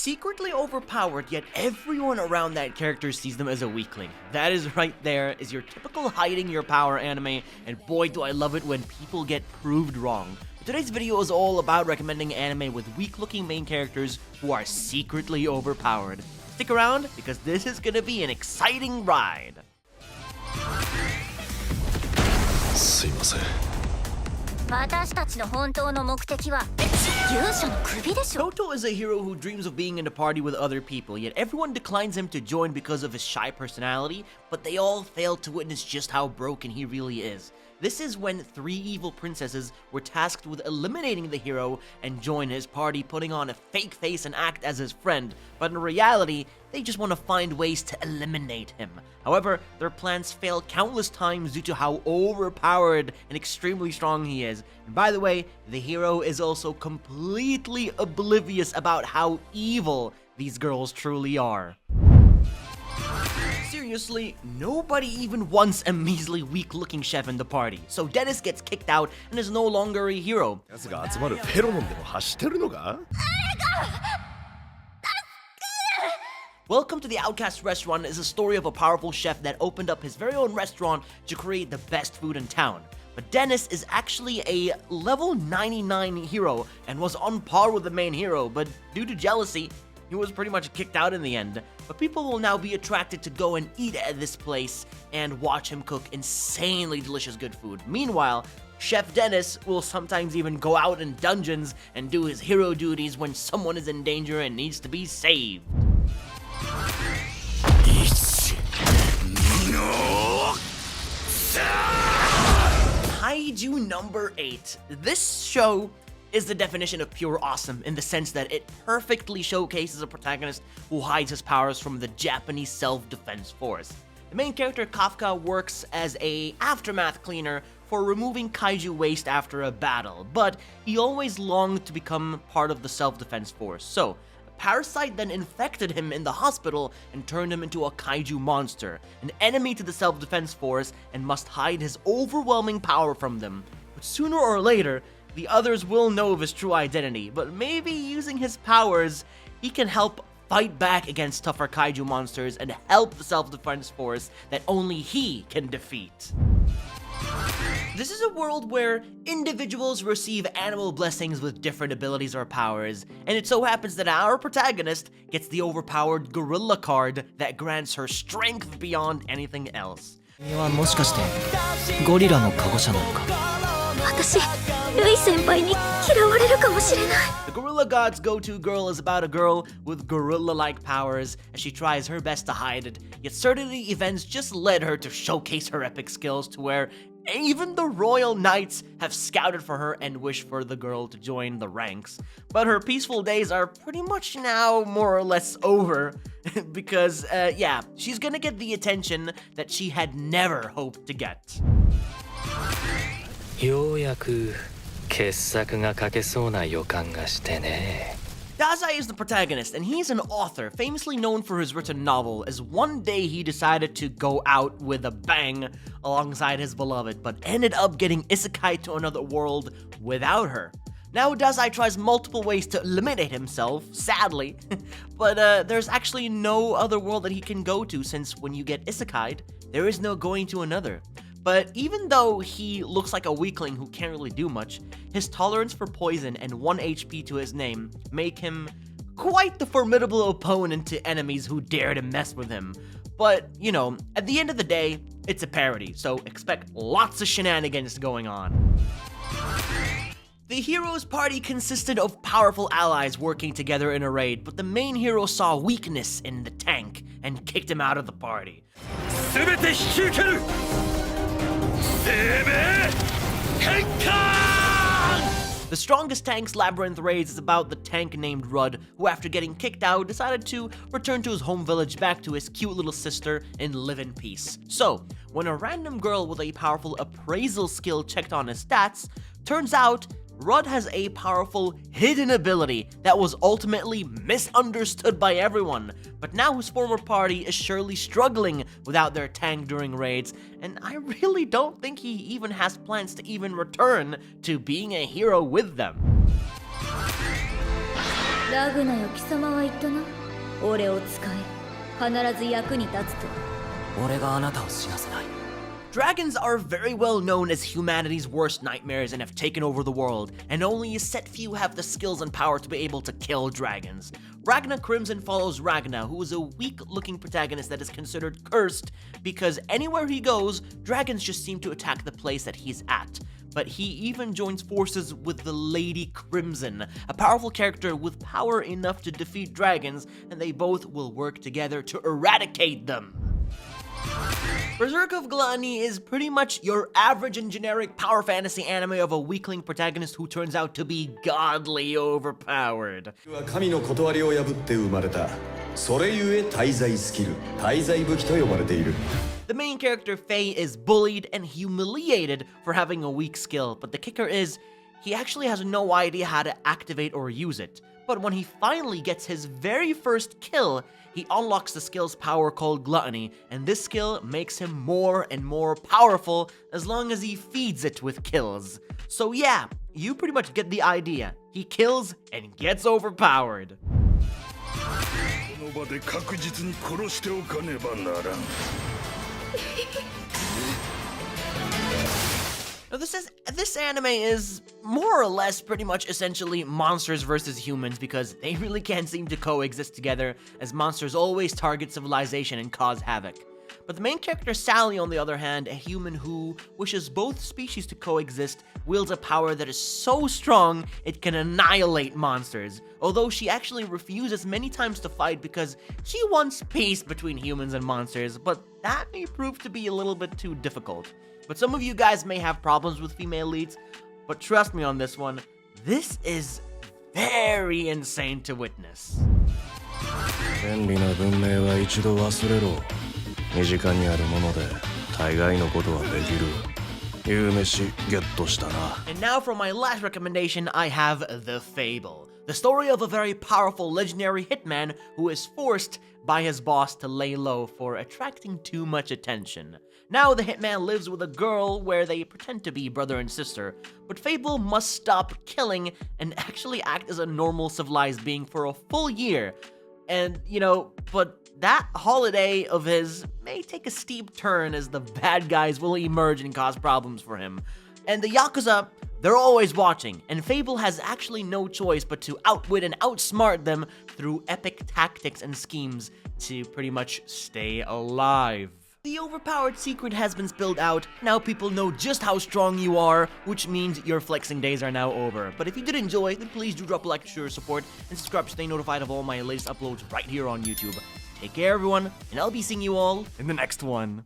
secretly overpowered, yet everyone around that character sees them as a weakling. That is right there is your typical hiding your power anime, and boy do I love it when people get proved wrong. Today's video is all about recommending anime with weak-looking main characters who are secretly overpowered. Stick around, because this is gonna be an exciting ride. すいません。私たちの本当の目的は勇者の首でしょ。 Toto is a hero who dreams of being in a party with other people, yet everyone declines him to join because of his shy personality, but they all fail to witness just how broken he really is. This is when three evil princesses were tasked with eliminating the hero and join his party, putting on a fake face and act as his friend, but in reality, they just want to find ways to eliminate him. However, their plans fail countless times due to how overpowered and extremely strong he is. And by the way, the hero is also completely oblivious about how evil these girls truly are. Seriously, nobody even wants a measly weak-looking chef in the party, so Dennis gets kicked out and is no longer a hero. 奴が集まるフェロモンでも走ってるのか? Welcome to the Outcast Restaurant is a story of a powerful chef that opened up his very own restaurant to create the best food in town. But Dennis is actually a level 99 hero and was on par with the main hero, but due to jealousy, he was pretty much kicked out in the end. But people will now be attracted to go and eat at this place and watch him cook insanely delicious good food. Meanwhile, Chef Dennis will sometimes even go out in dungeons and do his hero duties when someone is in danger and needs to be saved. Kaiju number 8. This show is the definition of pure awesome in the sense that it perfectly showcases a protagonist who hides his powers from the Japanese self-defense force. The main character Kafka works as a aftermath cleaner for removing kaiju waste after a battle, but he always longed to become part of the self-defense force. So, a parasite then infected him in the hospital and turned him into a kaiju monster, an enemy to the self-defense force, and must hide his overwhelming power from them. But sooner or later, the others will know of his true identity, but maybe using his powers, he can help fight back against tougher kaiju monsters and help the self-defense force that only he can defeat. This is a world where individuals receive animal blessings with different abilities or powers, and it so happens that our protagonist gets the overpowered gorilla card that grants her strength beyond anything else. 君はもしかしてゴリラのカゴ車なのか? 私ルイ先輩に嫌われるかもしれない。 The Gorilla God's go-to girl is about a girl with gorilla-like powers as she tries her best to hide it, yet certain events just led her to showcase her epic skills to where even the royal knights have scouted for her and wish for the girl to join the ranks. But her peaceful days are pretty much now more or less over because, yeah, she's gonna get the attention that she had never hoped to get. ようやく傑作が書けそうな予感がしてね。 Dazai is the protagonist, and he's an author, famously known for his written novel, as one day he decided to go out with a bang alongside his beloved, but ended up getting isekai to another world without her. Now Dazai tries multiple ways to eliminate himself, sadly, but there's actually no other world that he can go to since when you get isekai'd, there is no going to another. But even though he looks like a weakling who can't really do much, his tolerance for poison and 1 HP to his name make him quite the formidable opponent to enemies who dare to mess with him. But, you know, at the end of the day, it's a parody, so expect lots of shenanigans going on. The hero's party consisted of powerful allies working together in a raid, but the main hero saw weakness in the tank and kicked him out of the party. The strongest tank's labyrinth raids is about the tank named Rudd, who after getting kicked out decided to return to his home village back to his cute little sister and live in peace. So, when a random girl with a powerful appraisal skill checked on his stats, turns out Rudd has a powerful hidden ability that was ultimately misunderstood by everyone, but now his former party is surely struggling without their tank during raids, and I really don't think he even has plans to even return to being a hero with them. ラグナよ、貴様は言ったな。俺を使え。必ず役に立つと。俺があなたを死なせない。 Dragons are very well known as humanity's worst nightmares and have taken over the world, and only a set few have the skills and power to be able to kill dragons. Ragna Crimson follows Ragna, who is a weak-looking protagonist that is considered cursed because anywhere he goes, dragons just seem to attack the place that he's at. But he even joins forces with the Lady Crimson, a powerful character with power enough to defeat dragons, and they both will work together to eradicate them. Berserk of Gluttony is pretty much your average and generic power fantasy anime of a weakling protagonist who turns out to be godly overpowered. 神の断りを破って生まれた。それゆえ大罪スキル、大罪武器と呼ばれている。 The main character, Faye, is bullied and humiliated for having a weak skill, but the kicker is, he actually has no idea how to activate or use it. But when he finally gets his very first kill, he unlocks the skill's power called Gluttony, and this skill makes him more and more powerful as long as he feeds it with kills. So yeah, you pretty much get the idea. He kills and gets overpowered. この場で確実に殺しておかねばならん。 Now this anime is more or less pretty much essentially monsters versus humans because they really can't seem to coexist together as monsters always target civilization and cause havoc. But the main character Sally, on the other hand, a human who wishes both species to coexist, wields a power that is so strong it can annihilate monsters, although she actually refuses many times to fight because she wants peace between humans and monsters, but that may prove to be a little bit too difficult. But some of you guys may have problems with female leads, but trust me on this one, this is very insane to witness. 便利な文明は一度忘れろ。身近にあるもので大概のことはできる。夕飯ゲットしたな。 And now for my last recommendation, I have The Fable. The story of a very powerful legendary hitman who is forced by his boss to lay low for attracting too much attention. Now the hitman lives with a girl where they pretend to be brother and sister, but Fable must stop killing and actually act as a normal civilized being for a full year. And, but that holiday of his may take a steep turn as the bad guys will emerge and cause problems for him. And the Yakuza, they're always watching, and Fable has actually no choice but to outwit and outsmart them through epic tactics and schemes to pretty much stay alive. The overpowered secret has been spilled out. Now people know just how strong you are, which means your flexing days are now over. But if you did enjoy, then please do drop a like to show your support and subscribe to stay notified of all my latest uploads right here on YouTube. Take care everyone, and I'll be seeing you all in the next one.